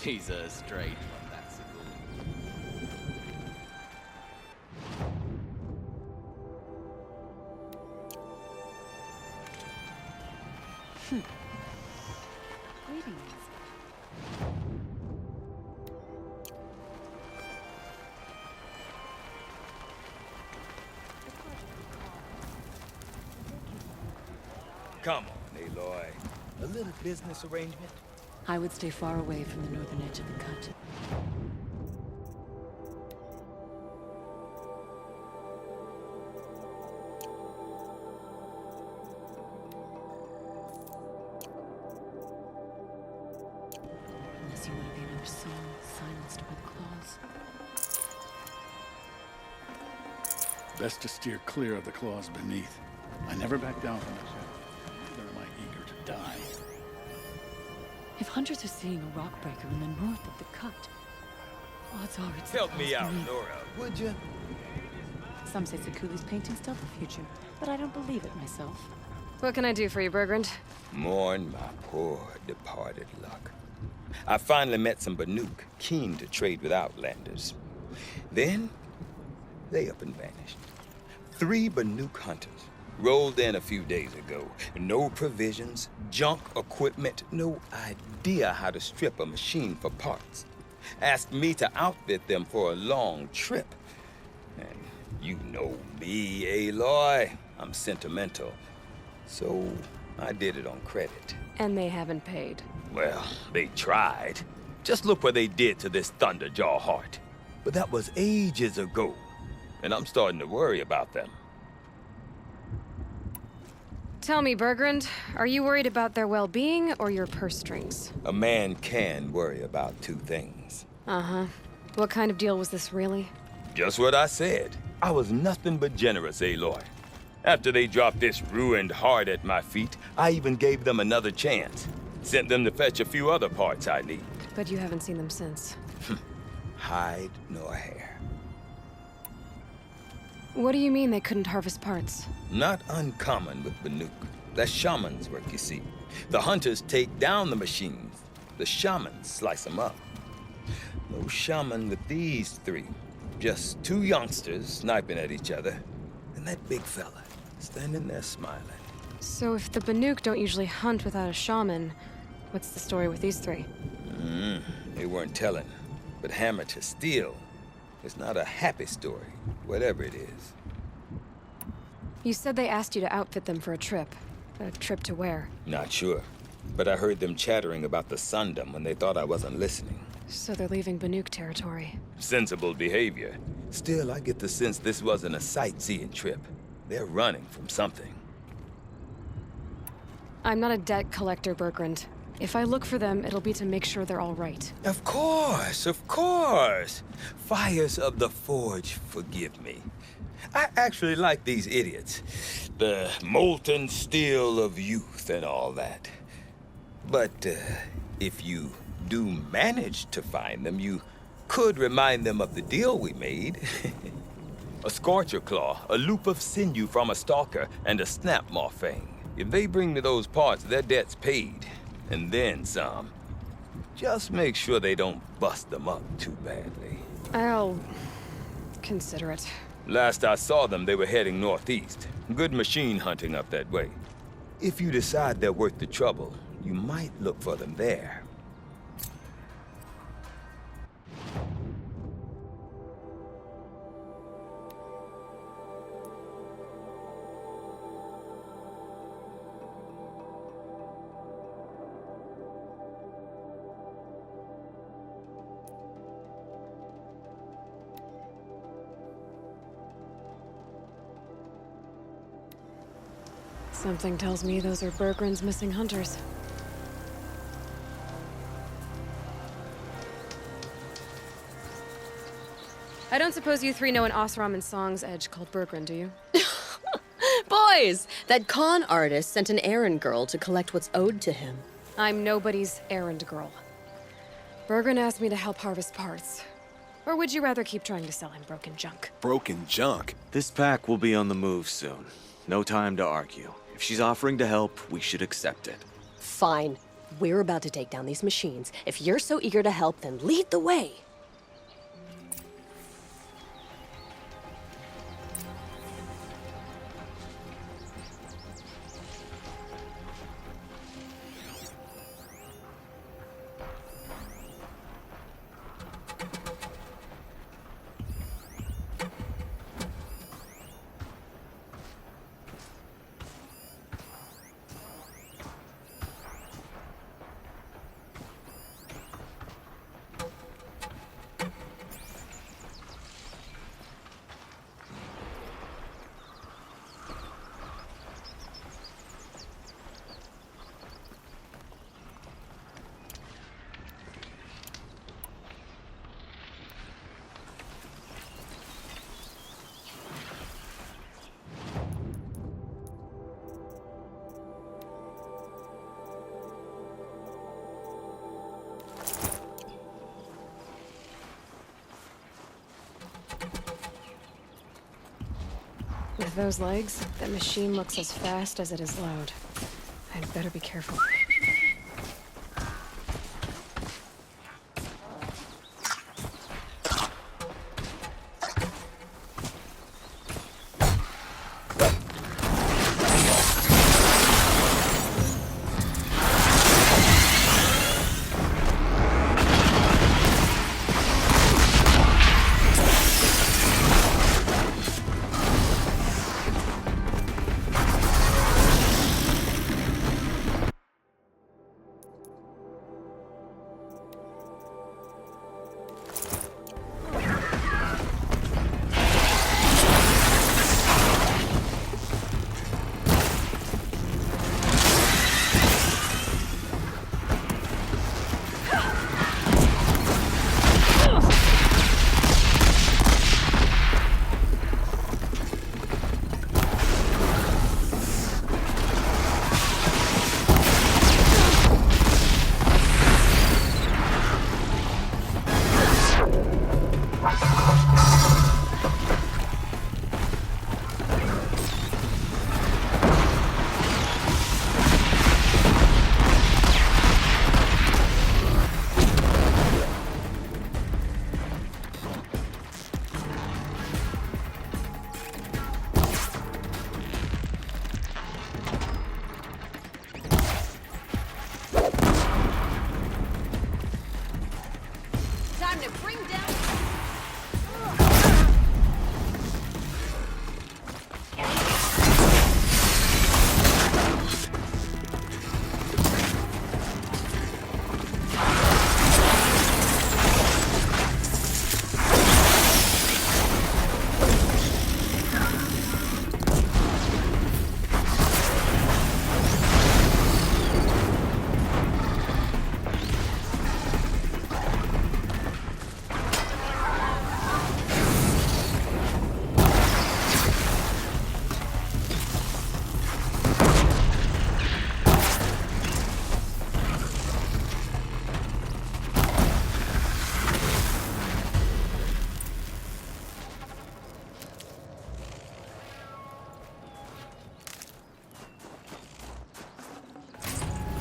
She's a strange one, that's cool. Greetings. Come on, Aloy. A little business arrangement? I would stay far away from the northern edge of the cut. Unless you want to be another soul silenced by the claws. Best to steer clear of the claws beneath. I never back down from this. Neither am I eager to die. If hunters are seeing a rock breaker in the north of the cut, odds are it's Help me out, beneath. Nora, would you? Some say Sakuli's painting still the future, but I don't believe it myself. What can I do for you, Bergrand? Mourn my poor departed luck. I finally met some Banuk, keen to trade with Outlanders. Then, they up and vanished. 3 Banuk hunters rolled in a few days ago. No provisions, junk equipment, no idea how to strip a machine for parts. Asked me to outfit them for a long trip. And you know me, Aloy. I'm sentimental. So I did it on credit. And they haven't paid. Well, they tried. Just look what they did to this Thunderjaw heart. But that was ages ago. And I'm starting to worry about them. Tell me, Bergrand, are you worried about their well-being or your purse strings? A man can worry about 2 things. Uh-huh. What kind of deal was this, really? Just what I said. I was nothing but generous, Aloy. After they dropped this ruined heart at my feet, I even gave them another chance. Sent them to fetch a few other parts I need. But you haven't seen them since. Hide nor hair. What do you mean they couldn't harvest parts? Not uncommon with Banuk. That's shaman's work, you see. The hunters take down the machines. The shamans slice them up. No shaman with these 3. Just 2 youngsters sniping at each other. And that big fella standing there smiling. So if the Banuk don't usually hunt without a shaman, what's the story with these 3? They weren't telling. But hammer to steel. It's not a happy story, whatever it is. You said they asked you to outfit them for a trip. A trip to where? Not sure. But I heard them chattering about the Sundom when they thought I wasn't listening. So they're leaving Banuk territory. Sensible behavior. Still, I get the sense this wasn't a sightseeing trip. They're running from something. I'm not a debt collector, Bergrand. If I look for them, it'll be to make sure they're all right. Of course, of course. Fires of the Forge, forgive me. I actually like these idiots. The molten steel of youth and all that. But if you do manage to find them, you could remind them of the deal we made. A Scorcher Claw, a loop of sinew from a stalker, and a Snapmaw Fang. If they bring me those parts, their debt's paid. And then some. Just make sure they don't bust them up too badly. I'll consider it. Last I saw them, they were heading northeast. Good machine hunting up that way. If you decide they're worth the trouble, you might look for them there. Something tells me those are Bergrand's missing hunters. I don't suppose you 3 know an Osram and Song's edge called Bergrand, do you? Boys, that con artist sent an errand girl to collect what's owed to him. I'm nobody's errand girl. Bergrand asked me to help harvest parts. Or would you rather keep trying to sell him broken junk? Broken junk? This pack will be on the move soon. No time to argue. If she's offering to help, we should accept it. Fine. We're about to take down these machines. If you're so eager to help, then lead the way. With those legs, that machine looks as fast as it is loud. I'd better be careful. Time to bring down...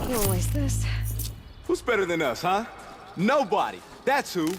You won't waste this. Who's better than us, huh? Nobody. That's who.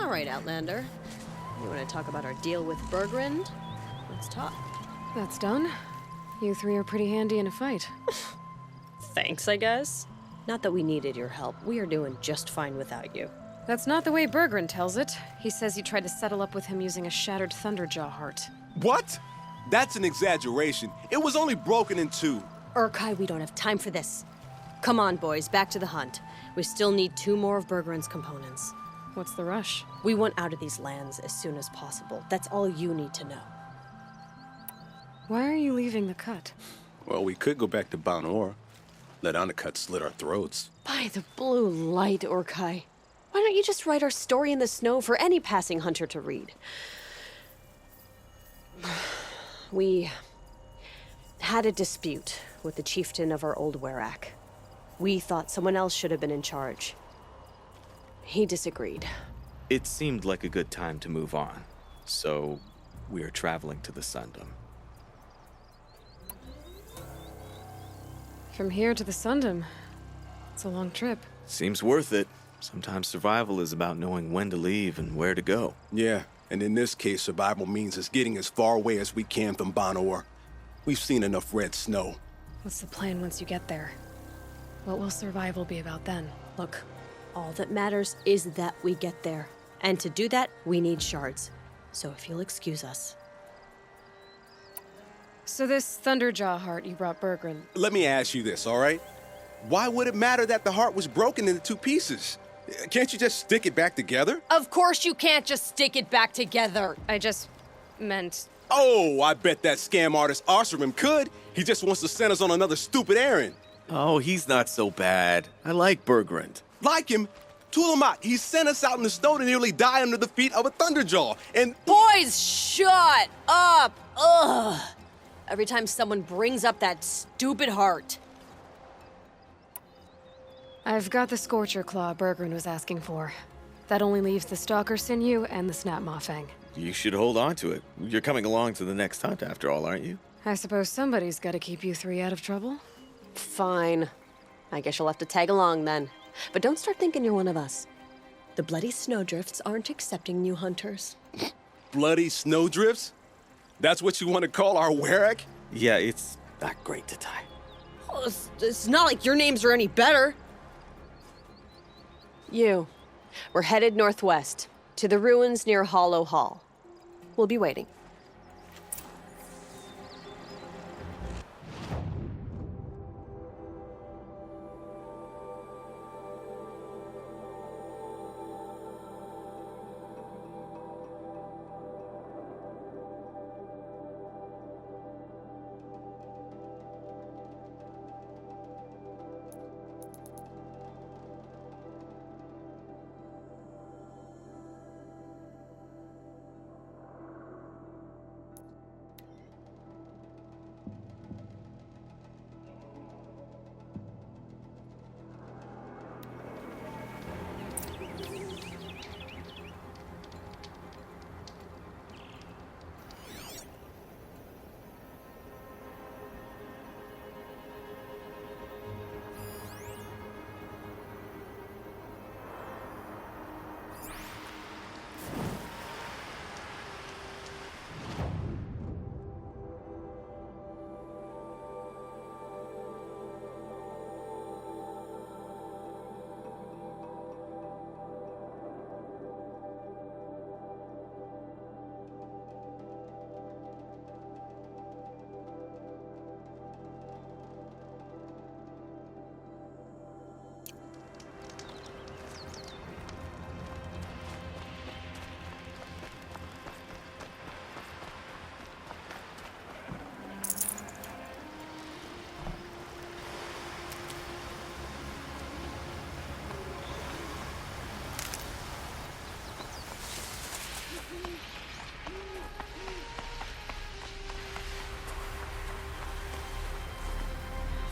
All right, Outlander. You want to talk about our deal with Bergrand? Let's talk. That's done. You three are pretty handy in a fight. Thanks, I guess. Not that we needed your help. We are doing just fine without you. That's not the way Bergrand tells it. He says you tried to settle up with him using a shattered Thunderjaw heart. What? That's an exaggeration. It was only broken in two. Urkai, we don't have time for this. Come on, boys, back to the hunt. We still need 2 more of Bergrand's components. What's the rush? We want out of these lands as soon as possible. That's all you need to know. Why are you leaving the cut? Well, we could go back to Banor. Let Undercut slit our throats. By the blue light, Urkai. Why don't you just write our story in the snow for any passing hunter to read? We had a dispute with the chieftain of our old Werak. We thought someone else should have been in charge. He disagreed. It seemed like a good time to move on, so we're traveling to the Sundom. From here to the Sundom. It's a long trip. Seems worth it. Sometimes survival is about knowing when to leave and where to go. Yeah, and in this case, survival means us getting as far away as we can from Banor. We've seen enough red snow. What's the plan once you get there? What will survival be about then? Look, all that matters is that we get there. And to do that, we need shards. So if you'll excuse us. So this Thunderjaw heart you brought Bergrand, Let me ask you this, all right? Why would it matter that the heart was broken into 2 pieces? Can't you just stick it back together? Of course you can't just stick it back together. I just meant... Oh, I bet that scam artist Arsarim could. He just wants to send us on another stupid errand. Oh, he's not so bad. I like Bergrand. Like him, Tulamat, he sent us out in the snow to nearly die under the feet of a Thunderjaw. And Boys, shut up! Ugh! Every time someone brings up that stupid heart. I've got the Scorcher Claw Bergrand was asking for. That only leaves the Stalker Sinew and the Snap Maw Fang. You should hold on to it. You're coming along to the next hunt after all, aren't you? I suppose somebody's gotta keep you 3 out of trouble. Fine. I guess you'll have to tag along then. But don't start thinking you're one of us. The Bloody Snowdrifts aren't accepting new hunters. bloody snowdrifts? That's what you want to call our Werak? Yeah, it's not great to tie. Oh, it's not like your names are any better. We're headed northwest, to the ruins near Hollow Hall. We'll be waiting.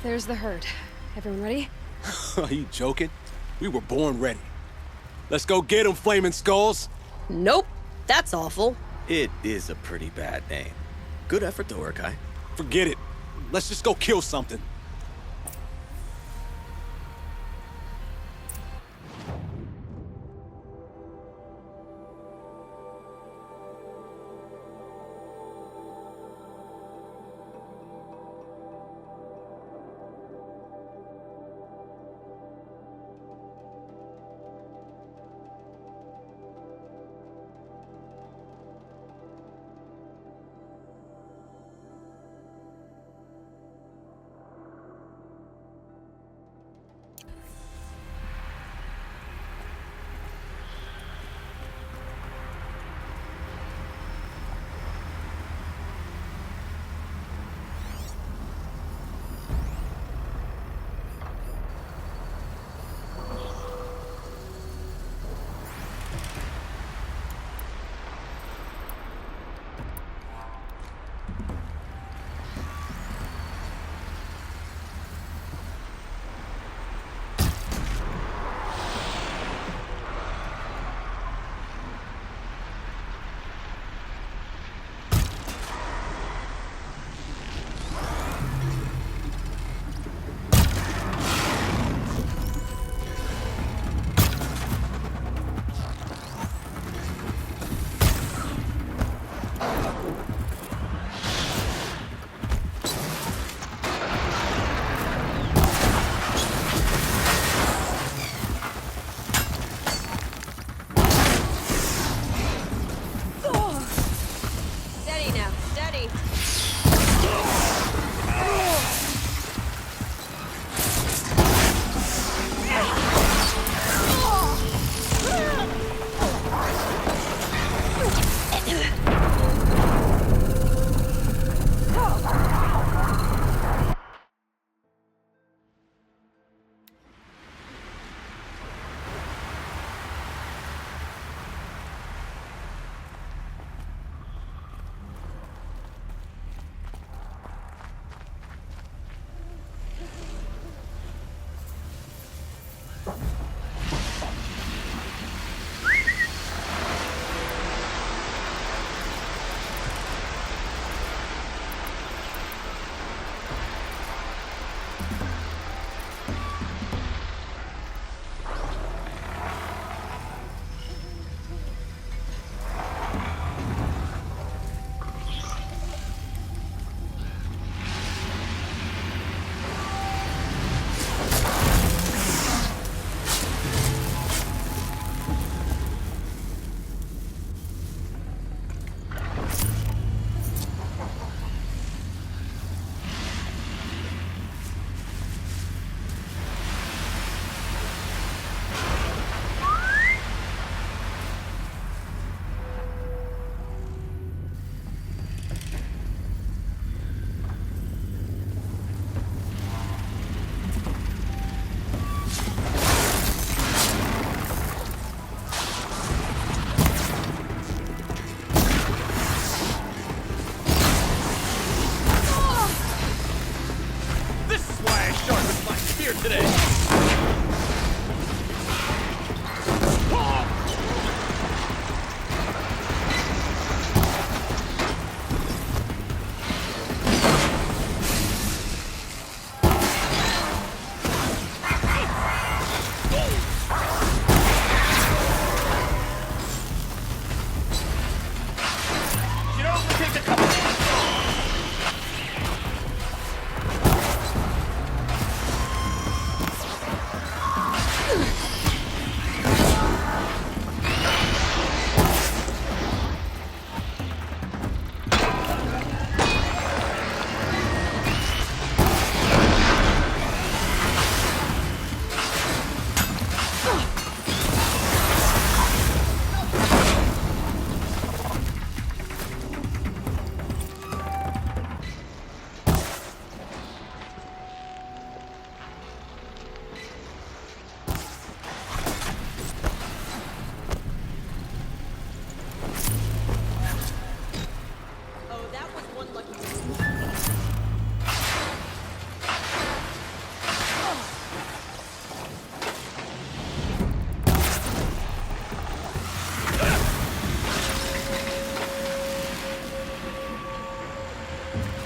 There's the herd. Everyone ready? Are you joking? We were born ready. Let's go get them, Flaming Skulls! Nope, that's awful. It is a pretty bad name. Good effort, though, Urkai. Forget it. Let's just go kill something.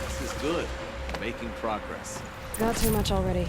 This is good. Making progress. Not too much already.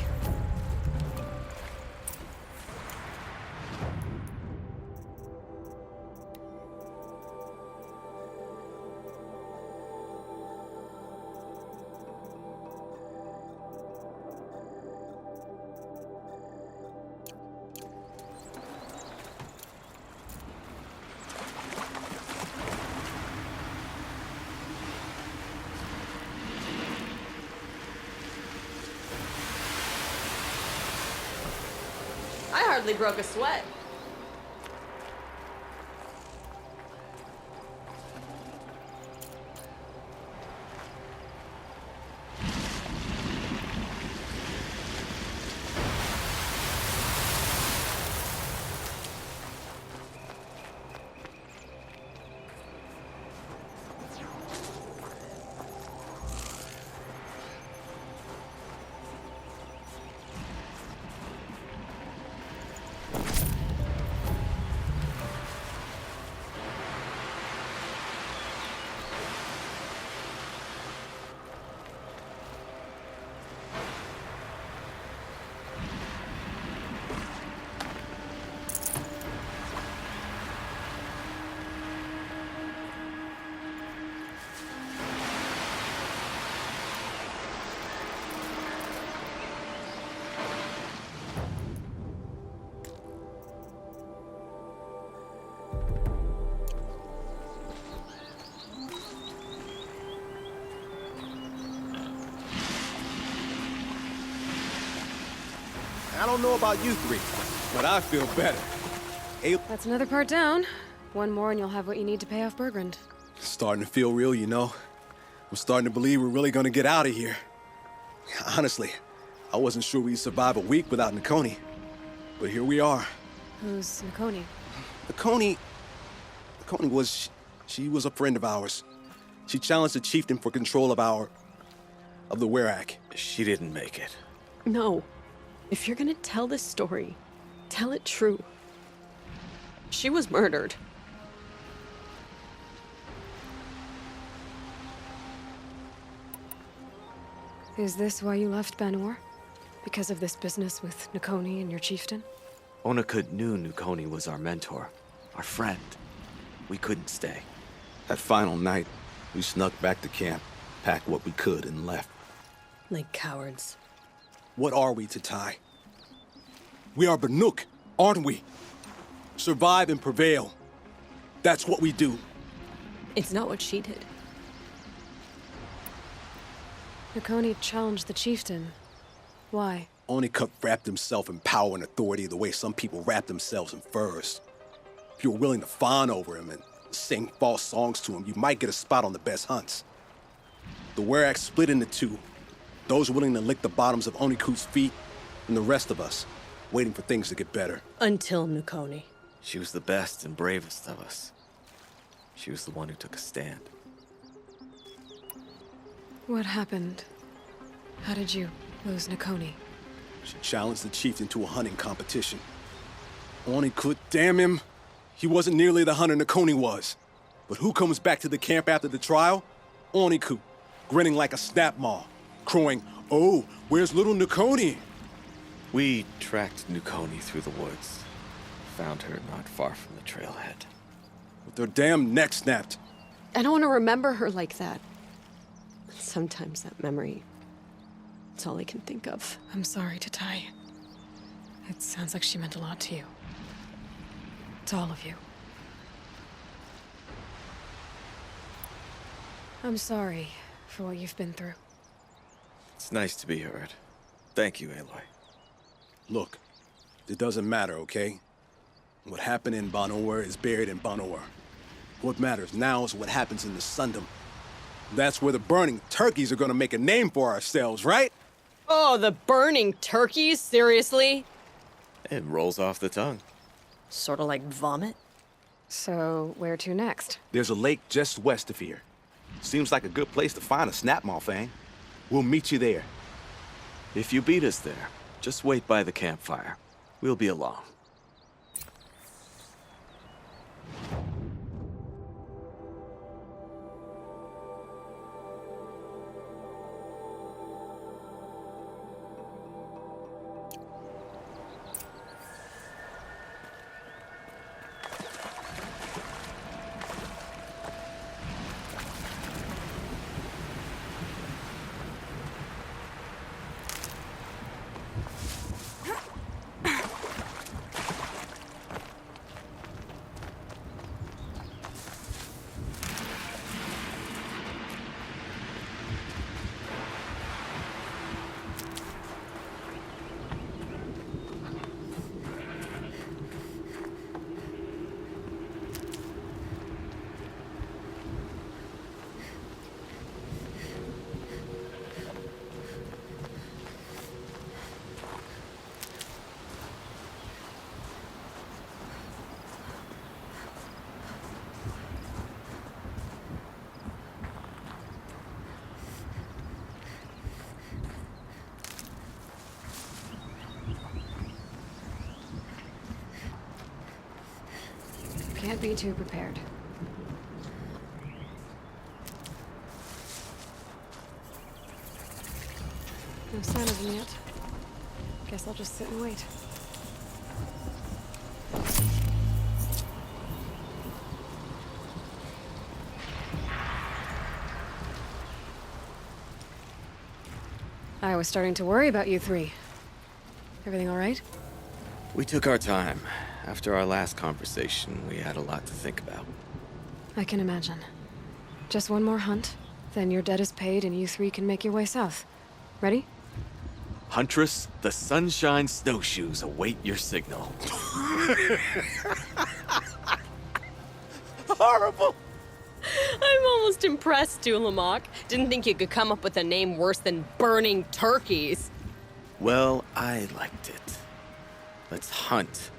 I hardly broke a sweat. I don't know about you three, but I feel better. That's another part down. One more and you'll have what you need to pay off Bergrand. Starting to feel real, you know. I'm starting to believe we're really gonna get out of here. Honestly, I wasn't sure we'd survive a week without Nakoni. But here we are. Who's Nakoni? Nakoni was... she was a friend of ours. She challenged the chieftain for control of the Werak. She didn't make it. No. If you're gonna tell this story, tell it true. She was murdered. Is this why you left Banor? Because of this business with Nakoni and your chieftain? Onakut knew Nakoni was our mentor, our friend. We couldn't stay. That final night, we snuck back to camp, packed what we could, and left. Like cowards. What are we to Ty? We are Banuk, aren't we? Survive and prevail. That's what we do. It's not what she did. Nakoni challenged the chieftain. Why? Onakut wrapped himself in power and authority the way some people wrap themselves in furs. If you're willing to fawn over him and sing false songs to him, you might get a spot on the best hunts. The Werak split into two. Those willing to lick the bottoms of Onakut's feet, and the rest of us, waiting for things to get better. Until Nakoni. She was the best and bravest of us. She was the one who took a stand. What happened? How did you lose Nakoni? She challenged the chieftain to a hunting competition. Onikut, damn him. He wasn't nearly the hunter Nakoni was. But who comes back to the camp after the trial? Onikut, grinning like a snap maw, crowing, "Oh, where's little Nakoni?" We tracked Nukoni through the woods. Found her not far from the trailhead. With their damn neck snapped. I don't want to remember her like that. Sometimes that memory, it's all I can think of. I'm sorry, Tatai. It sounds like she meant a lot to you. To all of you. I'm sorry for what you've been through. It's nice to be heard. Thank you, Aloy. Look, it doesn't matter, okay? What happened in Banowar is buried in Banowar. What matters now is what happens in the Sundom. That's where the burning turkeys are gonna make a name for ourselves, right? Oh, the burning turkeys? Seriously? It rolls off the tongue. Sort of like vomit? So, where to next? There's a lake just west of here. Seems like a good place to find a snapmaw fang. We'll meet you there. If you beat us there, just wait by the campfire. We'll be along. Can't be too prepared. No sign of him yet. Guess I'll just sit and wait. I was starting to worry about you three. Everything all right? We took our time. After our last conversation, we had a lot to think about. I can imagine. Just one more hunt, then your debt is paid and you three can make your way south. Ready? Huntress, the Sunshine Snowshoes await your signal. Horrible! I'm almost impressed, Dulamok. Didn't think you could come up with a name worse than burning turkeys. Well, I liked it. Let's hunt.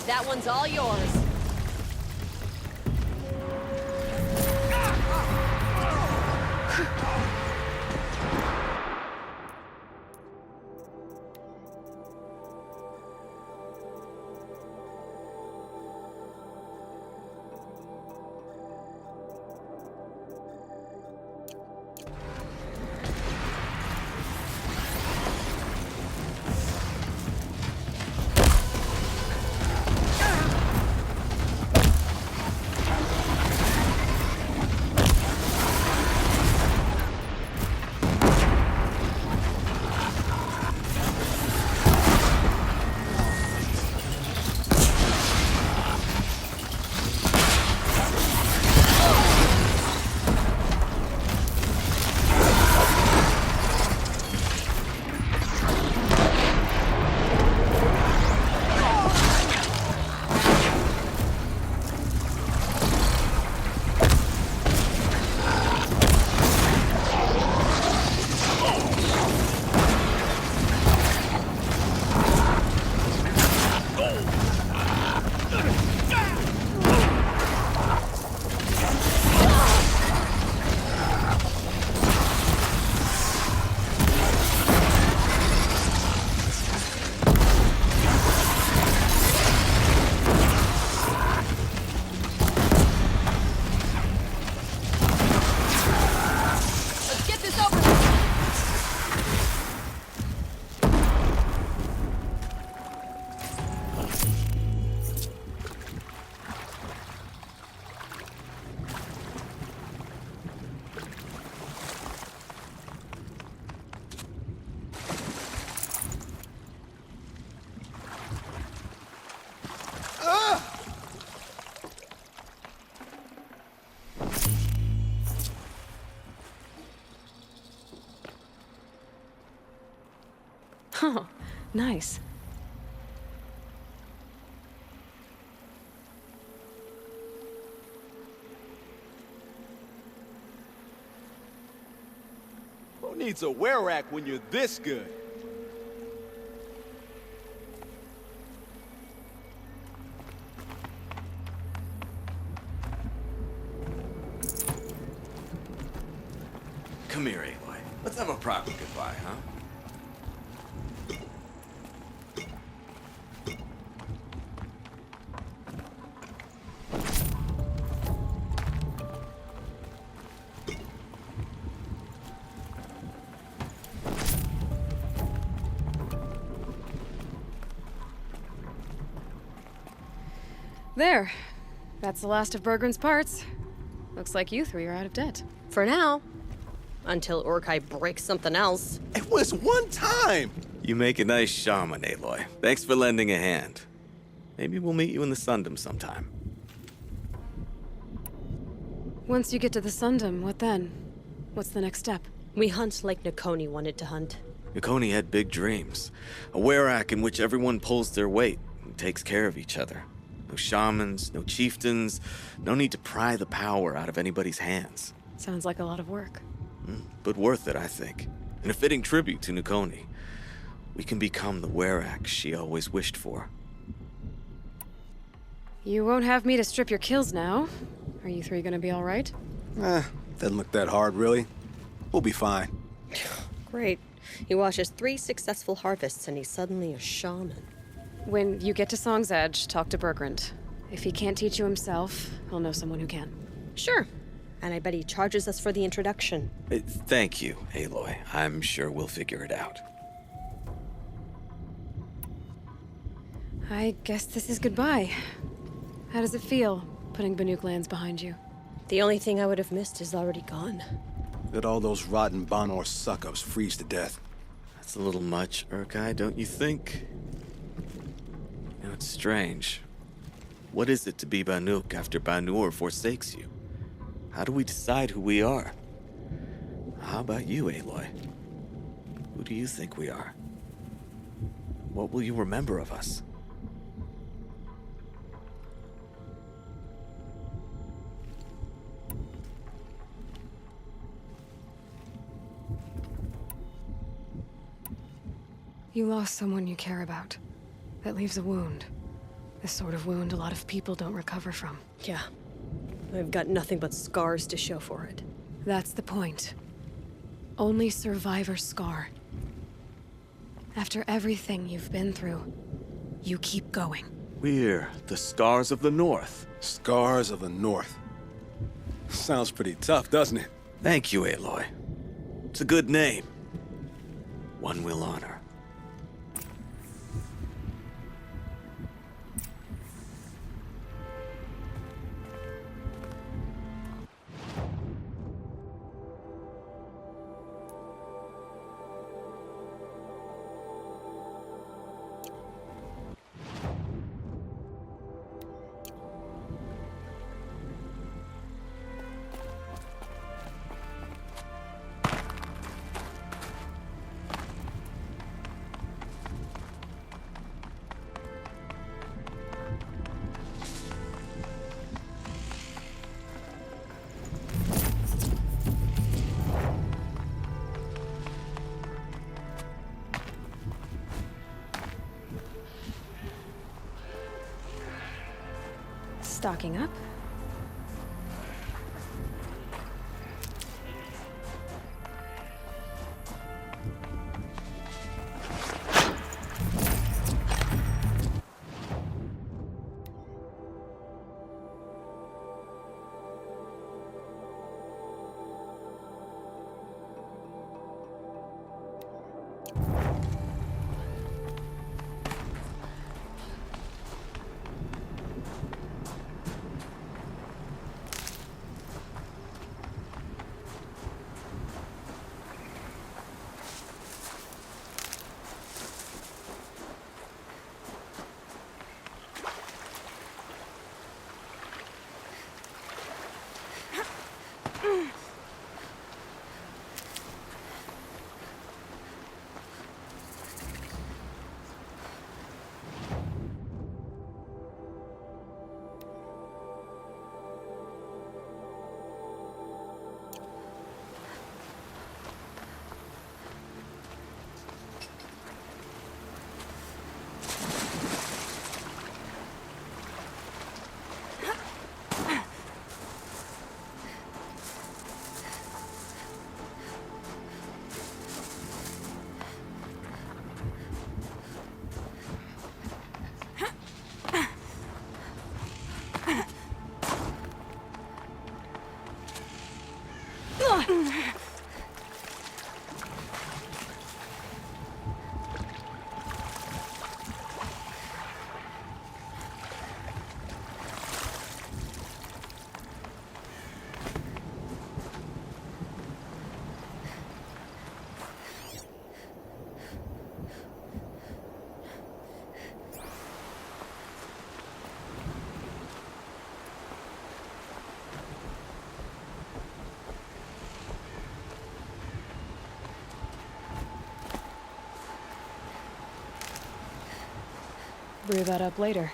That one's all yours. Oh, nice. Who needs a were-rack when you're this good? Come here, Aloy. Let's have a proper goodbye, huh? There. That's the last of Bergren's parts. Looks like you three are out of debt. For now. Until Urkai breaks something else. It was one time! You make a nice shaman, Aloy. Thanks for lending a hand. Maybe we'll meet you in the Sundom sometime. Once you get to the Sundom, what then? What's the next step? We hunt like Nakoni wanted to hunt. Nakoni had big dreams. A Werak in which everyone pulls their weight and takes care of each other. No shamans, no chieftains, no need to pry the power out of anybody's hands. Sounds like a lot of work. But worth it, I think. And a fitting tribute to Nakoni. We can become the Werak she always wished for. You won't have me to strip your kills now. Are you three gonna be all right? Doesn't look that hard, really. We'll be fine. Great. He watches 3 successful harvests and he's suddenly a shaman. When you get to Song's Edge, talk to Bergrand. If he can't teach you himself, he'll know someone who can. Sure. And I bet he charges us for the introduction. Thank you, Aloy. I'm sure we'll figure it out. I guess this is goodbye. How does it feel, putting Banuk lands behind you? The only thing I would have missed is already gone. Let all those rotten Banor suck-ups freeze to death. That's a little much, Urkai, don't you think? You know, it's strange. What is it to be Banuk after Banur forsakes you? How do we decide who we are? How about you, Aloy? Who do you think we are? What will you remember of us? You lost someone you care about. That leaves a wound. The sort of wound a lot of people don't recover from. Yeah. I've got nothing but scars to show for it. That's the point. Only survivor's scar. After everything you've been through, you keep going. We're the Scars of the North. Scars of the North. Sounds pretty tough, doesn't it? Thank you, Aloy. It's a good name. One we'll honor. Stocking up. brew that up later.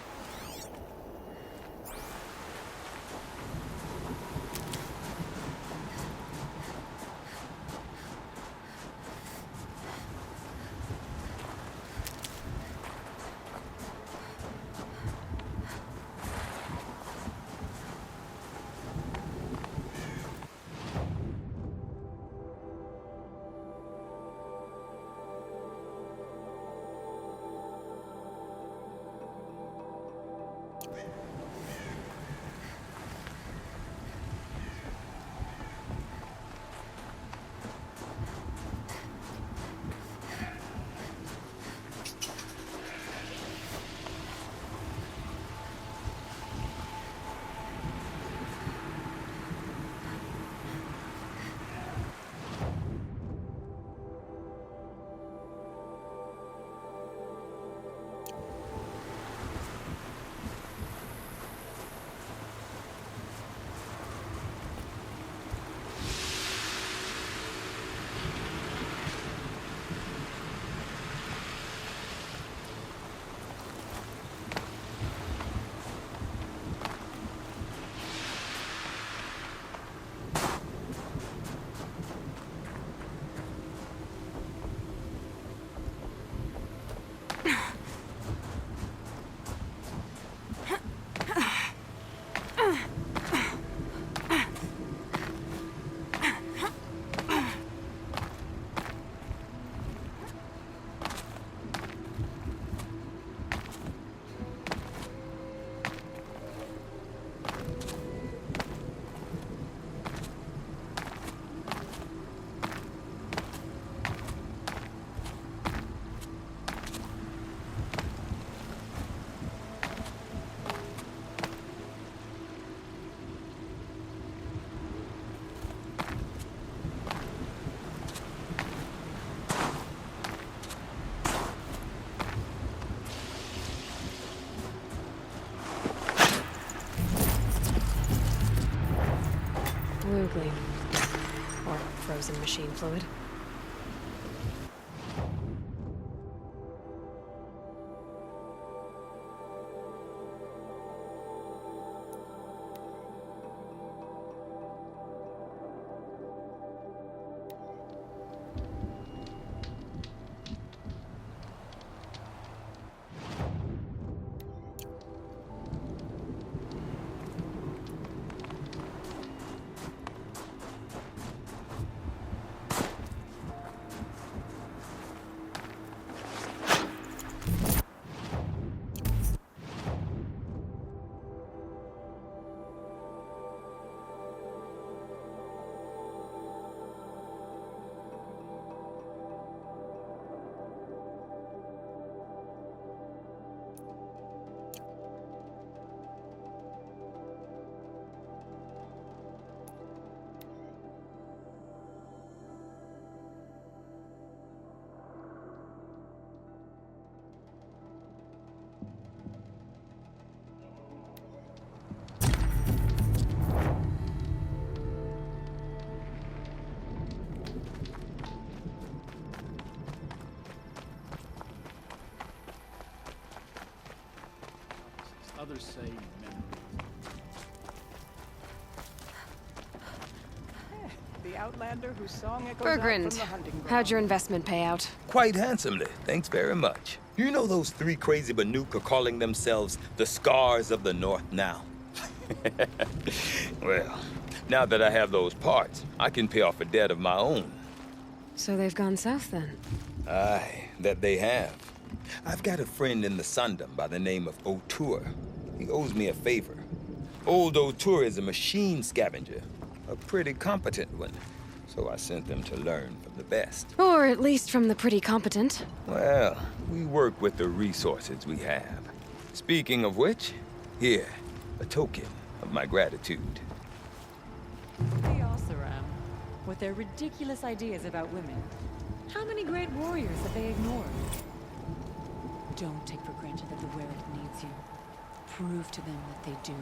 Blue gleam. Or frozen machine fluid. Others say memory. The outlander whose song echoes out from Bergrand, the hunting ground. how'd your investment pay out? Quite handsomely, thanks very much. You know those three crazy Banuk are calling themselves the Scars of the North now? Well, now that I have those parts, I can pay off a debt of my own. So they've gone south then? Aye, that they have. I've got a friend in the Sundom by the name of O'Toole. He owes me a favor. Old O'Toole is a machine scavenger, a pretty competent one. So I sent them to learn from the best. Or at least from the pretty competent. Well, we work with the resources we have. Speaking of which, here, a token of my gratitude. The Oseram, with their ridiculous ideas about women. How many great warriors have they ignored? Don't take for granted that the Wereck needs you. Prove to them that they do.